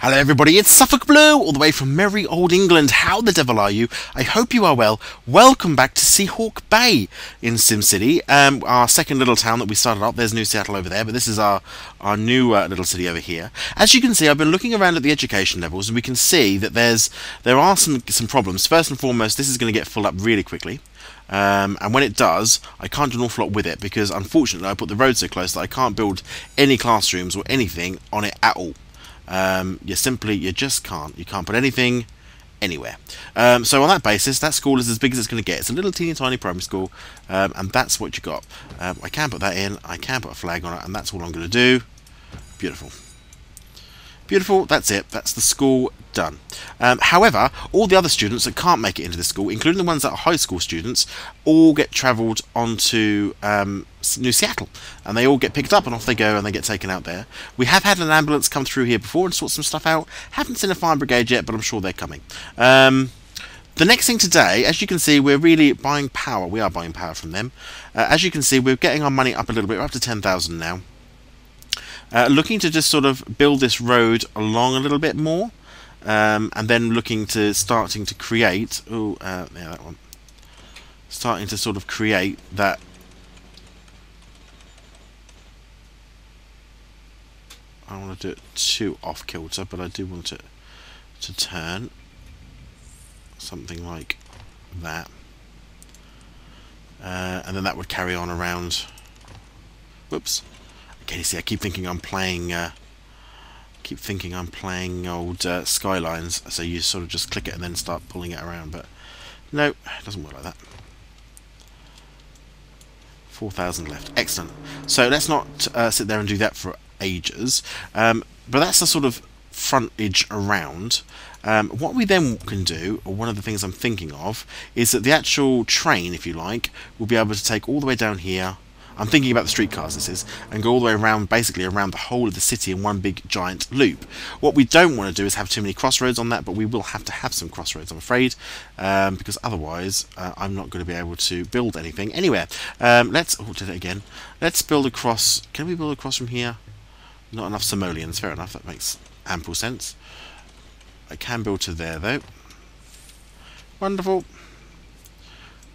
Hello everybody, it's SuffolkBlue, all the way from merry old England. How the devil are you? I hope you are well. Welcome back to Seahawk Bay in SimCity, our second little town that we started up. There's New Seattle over there, but this is our new little city over here. As you can see, I've been looking around at the education levels, and we can see that there are some problems. First and foremost, this is going to get filled up really quickly. And when it does, I can't do an awful lot with it, because unfortunately I put the road so close that I can't build any classrooms or anything on it at all. You just can't. You can't put anything anywhere. So on that basis, that school is as big as it's going to get. It's a little teeny tiny primary school, and that's what you got. I can put that in, I can put a flag on it, and that's all I'm going to do. Beautiful. Beautiful, that's it. That's the school done. However, all the other students that can't make it into the school, including the ones that are high school students, all get travelled onto New Seattle, and they all get picked up and off they go and they get taken out there. We have had an ambulance come through here before and sort some stuff out. Haven't seen a fire brigade yet, but I'm sure they're coming. The next thing today, as you can see, we're really buying power. We are buying power from them. As you can see, we're getting our money up a little bit. We're up to 10,000 now. Looking to just sort of build this road along a little bit more, and then looking to starting to create. Yeah, that one. Starting to sort of create that. I don't want to do it too off kilter, but I do want it to turn something like that, and then that would carry on around. Whoops. Okay, you see, I keep thinking I'm playing. Old Skylines. So you sort of just click it and then start pulling it around, but no, it doesn't work like that. 4,000 left. Excellent. So let's not sit there and do that for ages. But that's the sort of frontage around. What we then can do, or one of the things I'm thinking of, is that the actual train, if you like, will be able to take all the way down here. I'm thinking about the streetcars, this is, and go all the way around, basically around the whole of the city in one big giant loop. What we don't want to do is have too many crossroads on that, but we will have to have some crossroads, I'm afraid, because otherwise I'm not going to be able to build anything anywhere. Let's do it again. Let's build across. Can we build across from here? Not enough simoleons. Fair enough. That makes ample sense. I can build to there though. Wonderful.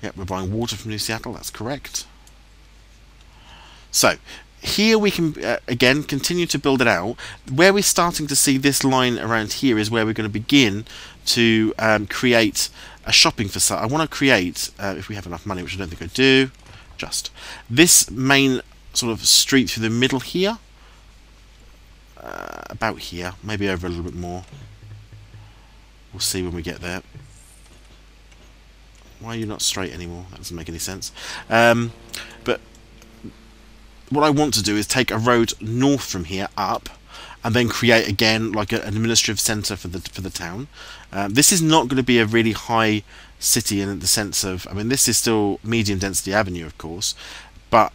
Yep, we're buying water from New Seattle. That's correct. So here we can again continue to build it out. Where we're starting to see this line around here is where we're going to begin to create a shopping facade. I want to create, if we have enough money, which I don't think I do, just this main sort of street through the middle here, about here, maybe over a little bit more. We'll see when we get there. Why are you not straight anymore? That doesn't make any sense. But what I want to do is take a road north from here up, and then create again like an administrative centre for the town. This is not going to be a really high city in the sense of, I mean, this is still medium density avenue, of course, but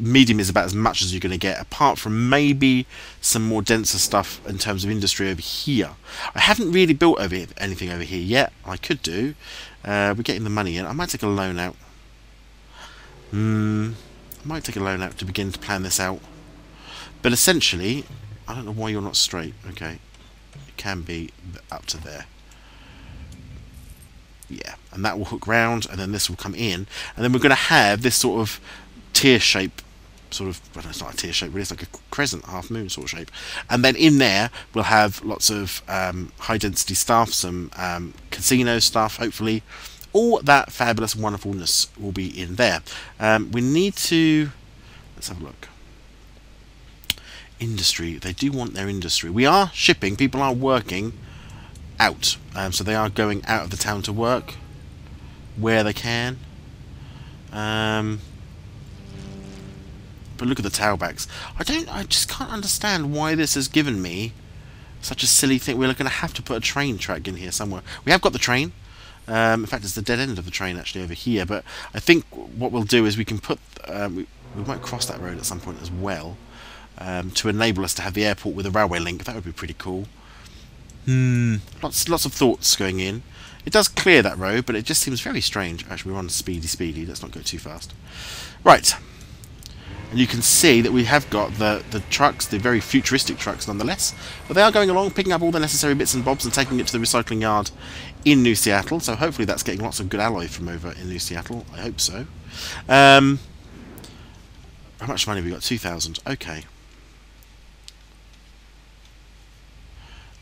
medium is about as much as you're going to get, apart from maybe some more denser stuff in terms of industry over here. I haven't really built anything over here yet. I could do. We're getting the money in. I might take a loan out. I might take a loan out to begin to plan this out. But essentially, I don't know why you're not straight. Okay, it can be up to there. Yeah, and that will hook round, and then this will come in, and then we're going to have this sort of tear shape, sort of, well, it's not a tear shape, really, it's like a crescent, half moon sort of shape. And then in there, we'll have lots of high density stuff, some casino stuff, hopefully. All that fabulous wonderfulness will be in there. We need to, let's have a look. Industry, they do want their industry. We are shipping, people are working out, so they are going out of the town to work where they can. But look at the tailbacks. I just can't understand why this has given me such a silly thing. We're going to have to put a train track in here somewhere. We have got the train. In fact, it's the dead end of the train actually over here, but I think what we'll do is we can put we might cross that road at some point as well, to enable us to have the airport with a railway link. That would be pretty cool. Lots of thoughts going in. It does clear that road, but it just seems very strange. Actually, we're on speedy. Let's not go too fast. Right. And you can see that we have got the trucks, the very futuristic trucks nonetheless. But they are going along, picking up all the necessary bits and bobs and taking it to the recycling yard in New Seattle. So hopefully that's getting lots of good alloy from over in New Seattle. I hope so. How much money have we got? 2,000. Okay.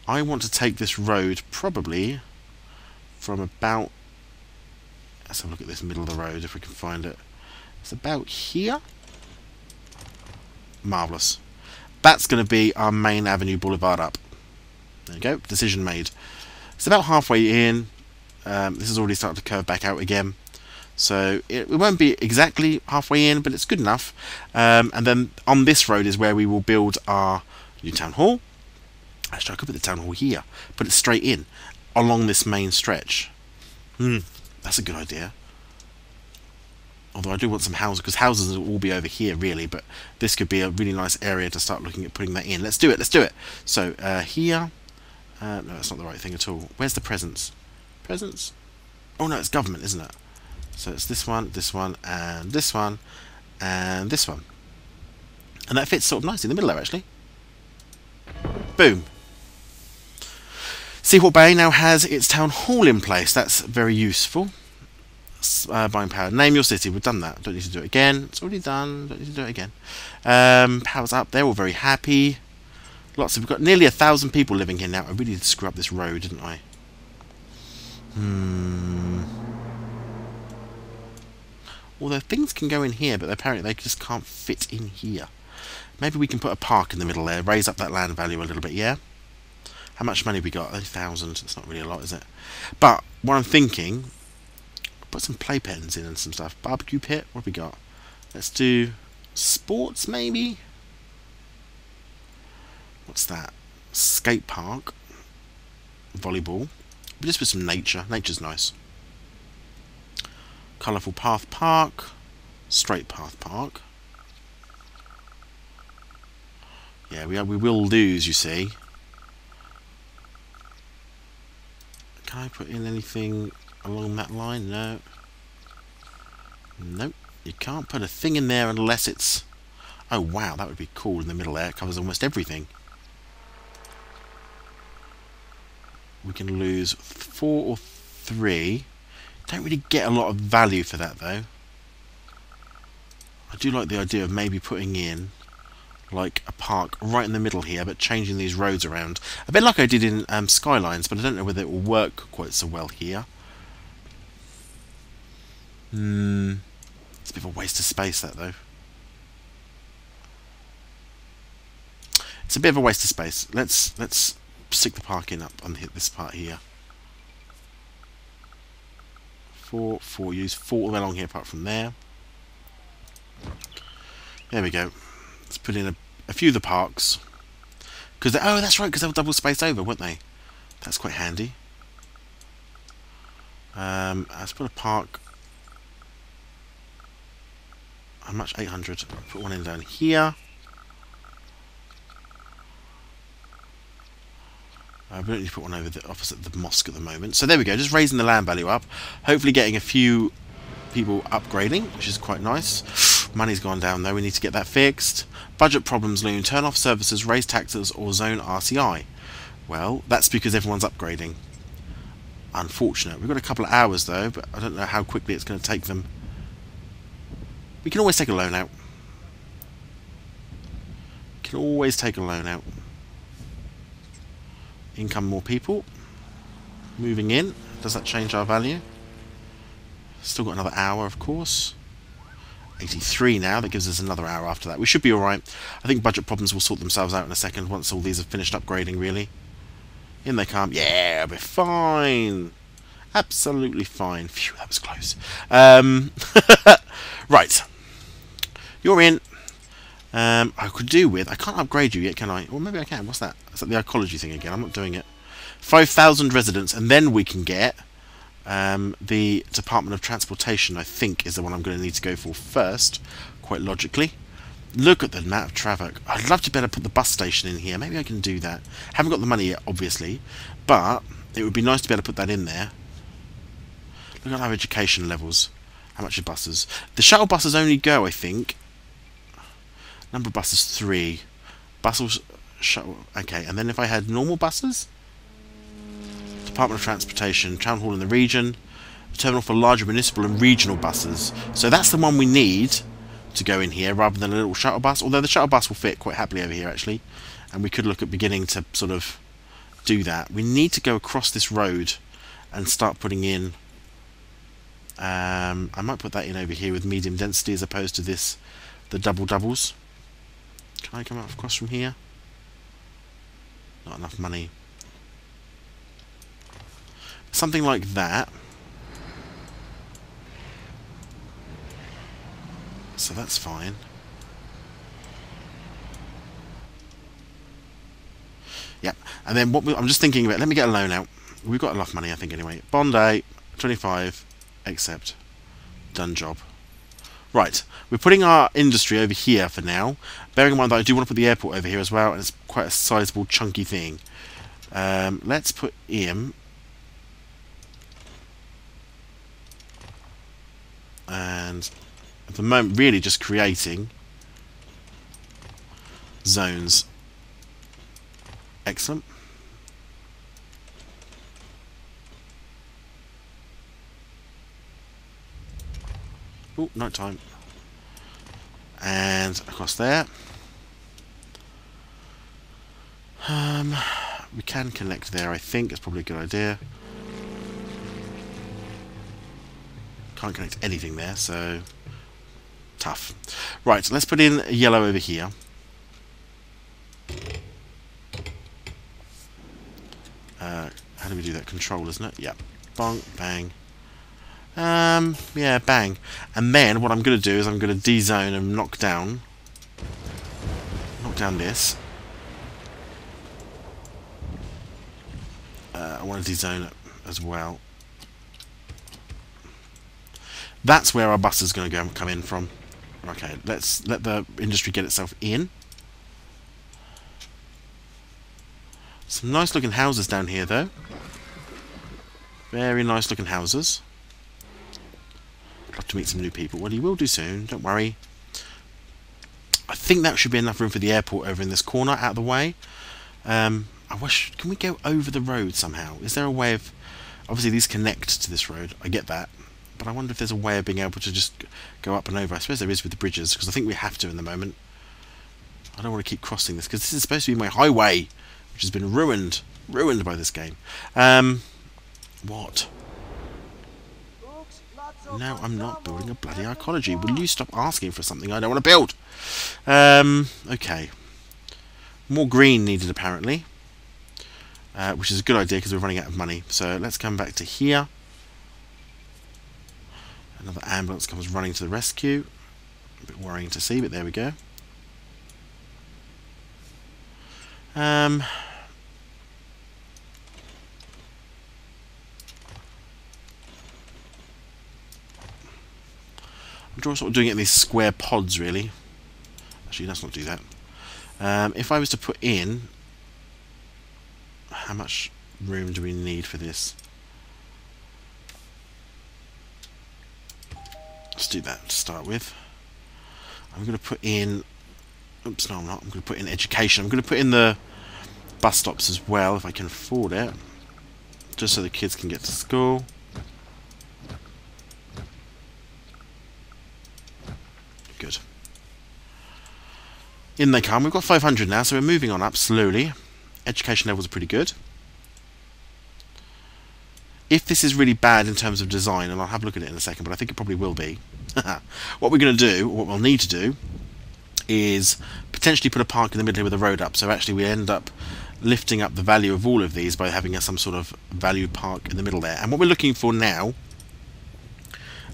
I want to take this road probably from about... Let's have a look at this middle of the road if we can find it. It's about here. Marvellous. That's going to be our main avenue boulevard up. There you go. Decision made. It's about halfway in. This is already starting to curve back out again. So it won't be exactly halfway in, but it's good enough. And then on this road is where we will build our new town hall. Actually, I could put the town hall here. Put it straight in along this main stretch. That's a good idea. Although I do want some houses, because houses will all be over here, really. But this could be a really nice area to start looking at putting that in. Let's do it, let's do it. So, here... no, that's not the right thing at all. Where's the presents? Presents? Oh, no, it's government, isn't it? So it's this one, and this one, and this one. And that fits sort of nicely in the middle there, actually. Boom. Seahawk Bay now has its town hall in place. That's very useful. Buying power. Name your city. We've done that. Don't need to do it again. It's already done. Don't need to do it again. Power's up. They're all very happy. We've got nearly 1,000 people living here now. I really did screw up this road, didn't I? Although things can go in here, but apparently they just can't fit in here. Maybe we can put a park in the middle there. Raise up that land value a little bit, yeah? How much money have we got? 1,000. It's not really a lot, is it? But what I'm thinking... Put some playpens in and some stuff. Barbecue pit. What have we got? Let's do sports, maybe. What's that? Skate park. Volleyball. But just with some nature. Nature's nice. Colourful path park. Straight path park. Yeah, we will lose, you see. Can I put in anything along that line? No. Nope. You can't put a thing in there unless it's... Oh wow, that would be cool in the middle there. It covers almost everything. We can lose 4 or 3. Don't really get a lot of value for that though. I do like the idea of maybe putting in like a park right in the middle here, but changing these roads around. A bit like I did in Skylines, but I don't know whether it will work quite so well here. It's a bit of a waste of space, that though. It's a bit of a waste of space. Let's stick the park in up on this part here. 4 use 4 all the way along here, apart from there. There we go. Let's put in a few of the parks. Because oh, that's right, because they were double spaced over, weren't they? That's quite handy. Let's put a park. How much? 800. Put one in down here. We don't need to put one over the opposite the mosque at the moment. So there we go, just raising the land value up. Hopefully getting a few people upgrading, which is quite nice. Money's gone down though, we need to get that fixed. Budget problems loom. Turn off services, raise taxes or zone RCI. Well, that's because everyone's upgrading. Unfortunate. We've got a couple of hours though, but I don't know how quickly it's going to take them. We can always take a loan out. We can always take a loan out. Income more people. Moving in. Does that change our value? Still got another hour, of course. 83 now. That gives us another hour after that. We should be alright. I think budget problems will sort themselves out in a second once all these have finished upgrading, really. In they come. Yeah, we're fine. Absolutely fine. Phew, that was close. Right. You're in. I could do with... I can't upgrade you yet, can I? Or maybe I can. What's that? Is that the ecology thing again? I'm not doing it. 5,000 residents, and then we can get the Department of Transportation, I think, is the one I'm going to need to go for first, quite logically. Look at the amount of traffic. I'd love to better put the bus station in here. Maybe I can do that. Haven't got the money yet, obviously, but it would be nice to be able to put that in there. Look at our education levels. How much are buses? The shuttle buses only go, I think... Number of buses, 3. Buses shuttle. Okay, and then if I had normal buses, Department of Transportation, Town Hall in the region, terminal for larger municipal and regional buses. So that's the one we need to go in here, rather than a little shuttle bus. Although the shuttle bus will fit quite happily over here, actually, and we could look at beginning to sort of do that. We need to go across this road and start putting in. I might put that in over here with medium density as opposed to this, the doubles. Can I come up across from here? Not enough money. Something like that. So that's fine. Yep. And then I'm just thinking about. Let me get a loan out. We've got enough money, I think, anyway. Bondi, 25. Accept. Done job. Right, we're putting our industry over here for now. Bearing in mind that I do want to put the airport over here as well, and it's quite a sizable, chunky thing. Let's put in. And at the moment, really just creating zones. Excellent. Oh, night time. And across there. We can connect there, I think. It's probably a good idea. Can't connect anything there, so tough. Right, let's put in yellow over here. How do we do that? Control, isn't it? Yep. Bonk, bang. Yeah, bang. And then what I'm going to do is I'm going to D-zone and knock down this. I want to D-zone it as well. That's where our bus is going to come in from. Okay, let's let the industry get itself in. Some nice looking houses down here, though. Very nice looking houses. I'd love to meet some new people. Well, you will do soon, don't worry. I think that should be enough room for the airport over in this corner, out of the way. I wish... Can we go over the road somehow? Is there a way of... Obviously, these connect to this road. I get that. But I wonder if there's a way of being able to just go up and over. I suppose there is with the bridges, because I think we have to in the moment. I don't want to keep crossing this, because this is supposed to be my highway, which has been ruined by this game. What? No, I'm not building a bloody archaeology. Will you stop asking for something I don't want to build? Okay. More green needed, apparently. Which is a good idea, because we're running out of money. So let's come back to here. Another ambulance comes running to the rescue. A bit worrying to see, but there we go. I'm sort of doing it in these square pods, really. Actually, let's not do that. If I was to put in... How much room do we need for this? Let's do that to start with. I'm going to put in... Oops, no I'm not. I'm going to put in education. I'm going to put in the bus stops as well, if I can afford it. Just so the kids can get to school. Good. In they come. We've got 500 now, so we're moving on up slowly. Education levels are pretty good. If this is really bad in terms of design, and I'll have a look at it in a second, but I think it probably will be. What we're going to do, or what we'll need to do, is potentially put a park in the middle here with a road up, so actually we end up lifting up the value of all of these by having some sort of value park in the middle there. And what we're looking for now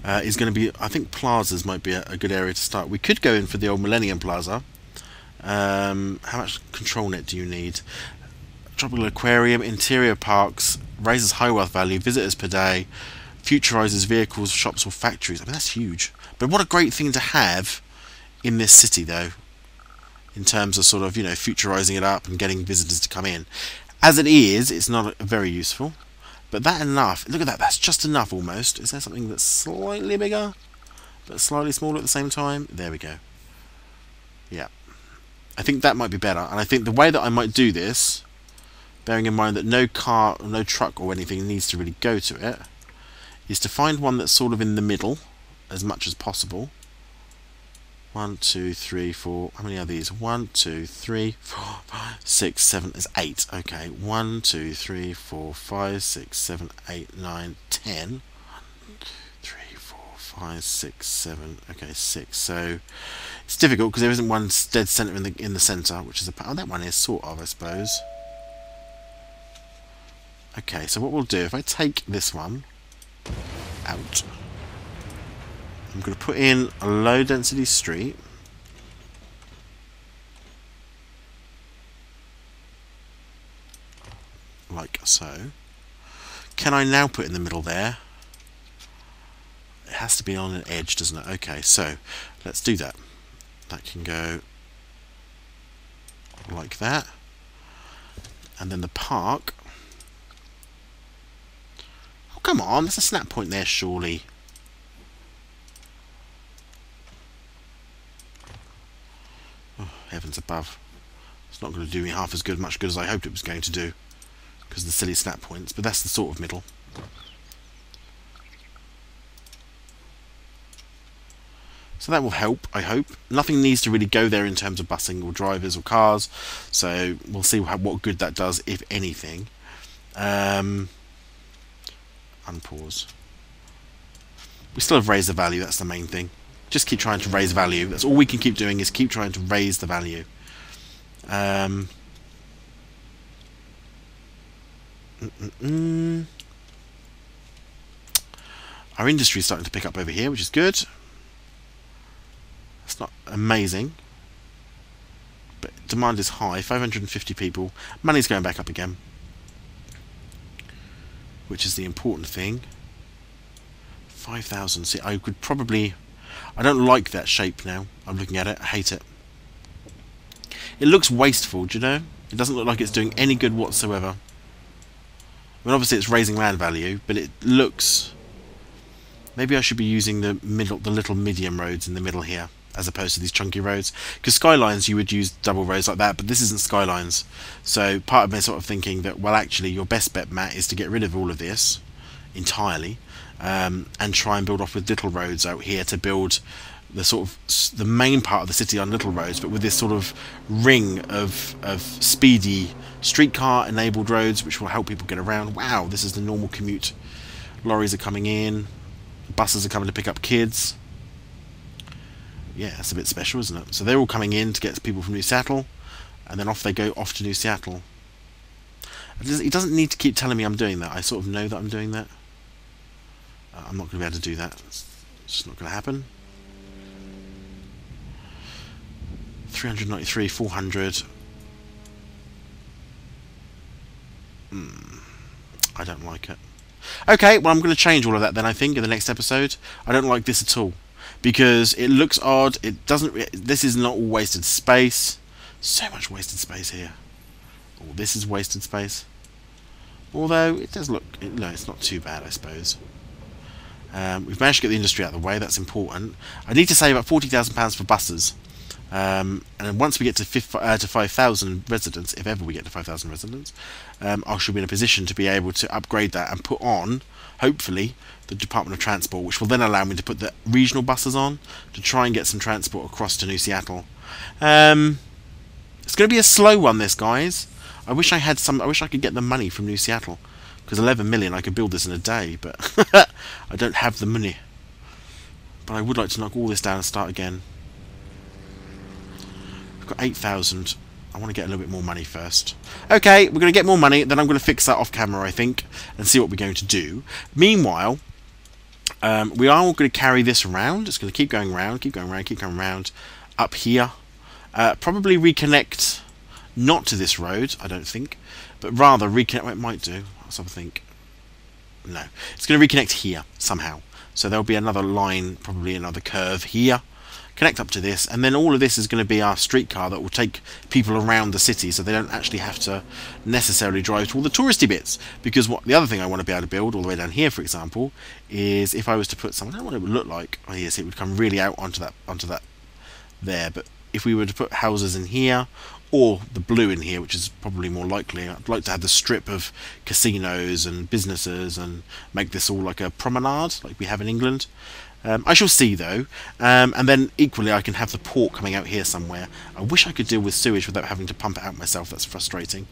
is going to be, I think plazas might be a good area to start. We could go in for the old Millennium Plaza. How much control net do you need? Tropical Aquarium, interior parks, raises high wealth value, visitors per day, futurizes vehicles, shops or factories. I mean, that's huge. But what a great thing to have in this city, though, in terms of sort of, you know, futurizing it up and getting visitors to come in. As it is, it's not very useful. But that enough. Look at that. That's just enough almost. Is there something that's slightly bigger, but slightly smaller at the same time? There we go. Yeah. I think that might be better. And I think the way that I might do this, bearing in mind that no car or no truck or anything needs to really go to it, is to find one that's sort of in the middle as much as possible. 1, 2, 3, 4. How many are these? 1, 2, 3, 4, 5, 6, 7. There's 8. Okay. 1, 2, 3, 4, 5, 6, 7, 8, 9, 10. 1, 3, 4, 5, 6, 7. Okay, 6. So it's difficult because there isn't one dead centre in the centre, which is a. Oh, that one is sort of, I suppose. Okay. So what we'll do, if I take this one out, I'm going to put in a low density street. Like so. Can I now put in the middle there? It has to be on an edge, doesn't it? Okay, so let's do that. That can go like that. And then the park. Oh, come on, there's a snap point there, surely. Heavens above. It's not going to do me half as much good as I hoped it was going to do, because of the silly snap points, but that's the sort of middle. So that will help, I hope. Nothing needs to really go there in terms of busing or drivers or cars, so we'll see what good that does, if anything. Unpause. We still have raised the value, that's the main thing. Just keep trying to raise value. That's all we can keep doing, is keep trying to raise the value. Our industry is starting to pick up over here, which is good. It's not amazing, but demand is high. 550 people. Money's going back up again, which is the important thing. 5,000. See, I could probably... I don't like that shape now. I'm looking at it. I hate it. It looks wasteful, do you know? It doesn't look like it's doing any good whatsoever. I mean, obviously it's raising land value, but it looks... Maybe I should be using the little medium roads in the middle here, as opposed to these chunky roads. Because skylines, you would use double roads like that, but this isn't skylines. So part of me is sort of thinking that, well, actually, your best bet, Matt, is to get rid of all of this entirely, and try and build off with little roads out here to build the sort of the main part of the city on little roads, but with this sort of ring of speedy streetcar enabled roads, which will help people get around. Wow, this is the normal commute. Lorries are coming in, buses are coming to pick up kids. Yeah, it's a bit special, isn't it? So they're all coming in to get people from New Seattle, and then off they go, off to New Seattle. It doesn't need to keep telling me I'm doing that. I sort of know that I'm doing that. I'm not going to be able to do that. It's just not going to happen. 393, 400. I don't like it. Okay, well, I'm going to change all of that then, I think, in the next episode. I don't like this at all, because it looks odd. It doesn't... This is not all wasted space. So much wasted space here. Oh, this is wasted space. Although, it does look... No, it's not too bad, I suppose. We've managed to get the industry out of the way. That's important. I need to save about £40,000 for buses. And then once we get to 5,000 residents, if ever we get to 5,000 residents, I should be in a position to be able to upgrade that and put on, hopefully, the Department of Transport, which will then allow me to put the regional buses on to try and get some transport across to New Seattle. It's going to be a slow one, this, guys. I wish I could get the money from New Seattle, because 11 million, I could build this in a day, but I don't have the money. But I would like to knock all this down and start again. I've got 8,000. I want to get a little bit more money first. Okay, we're going to get more money, then I'm going to fix that off camera, I think, and see what we're going to do. Meanwhile, we are all going to carry this around. It's going to keep going around, keep going around, keep going around, up here. Probably reconnect, not to this road, I don't think, but rather reconnect. Well, it might do. Let's have a think. No, it's going to reconnect here somehow. So there'll be another line, probably another curve here. Connect up to this, and then all of this is going to be our streetcar that will take people around the city, so they don't actually have to necessarily drive to all the touristy bits. Because the other thing I want to be able to build all the way down here, for example, is if I was to put something, I don't know what it would look like. Oh yes, it would come really out onto that there, but if we were to put houses in here, or the blue in here, which is probably more likely. I'd like to have the strip of casinos and businesses and make this all like a promenade like we have in England. I shall see though, and then equally I can have the port coming out here somewhere. I wish I could deal with sewage without having to pump it out myself. That's frustrating,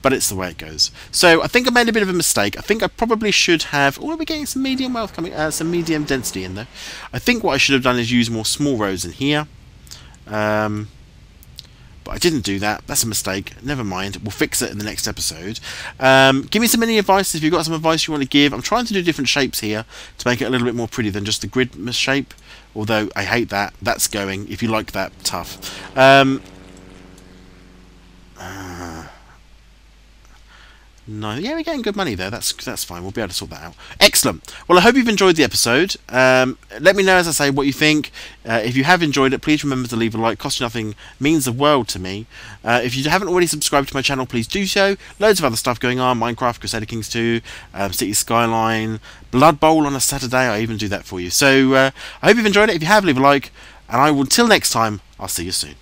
but it's the way it goes. So I think I made a bit of a mistake. I think I probably should have... Oh, we're getting some medium wealth coming, some medium density in there. I think what I should have done is use more small roads in here. But I didn't do that. That's a mistake. Never mind. We'll fix it in the next episode. Give me some any advice if you've got some advice you want to give. I'm trying to do different shapes here to make it a little bit more pretty than just the grid shape. Although I hate that. That's going. If you like that, tough. No, yeah, we're getting good money there. That's fine. We'll be able to sort that out. Excellent. Well, I hope you've enjoyed the episode. Let me know, as I say, what you think. If you have enjoyed it, please remember to leave a like. Costs you nothing, means the world to me. If you haven't already subscribed to my channel, please do so. Loads of other stuff going on. Minecraft, Crusader Kings 2, City Skyline, Blood Bowl on a Saturday. I even do that for you. So I hope you've enjoyed it. If you have, leave a like. And I will, until next time, I'll see you soon.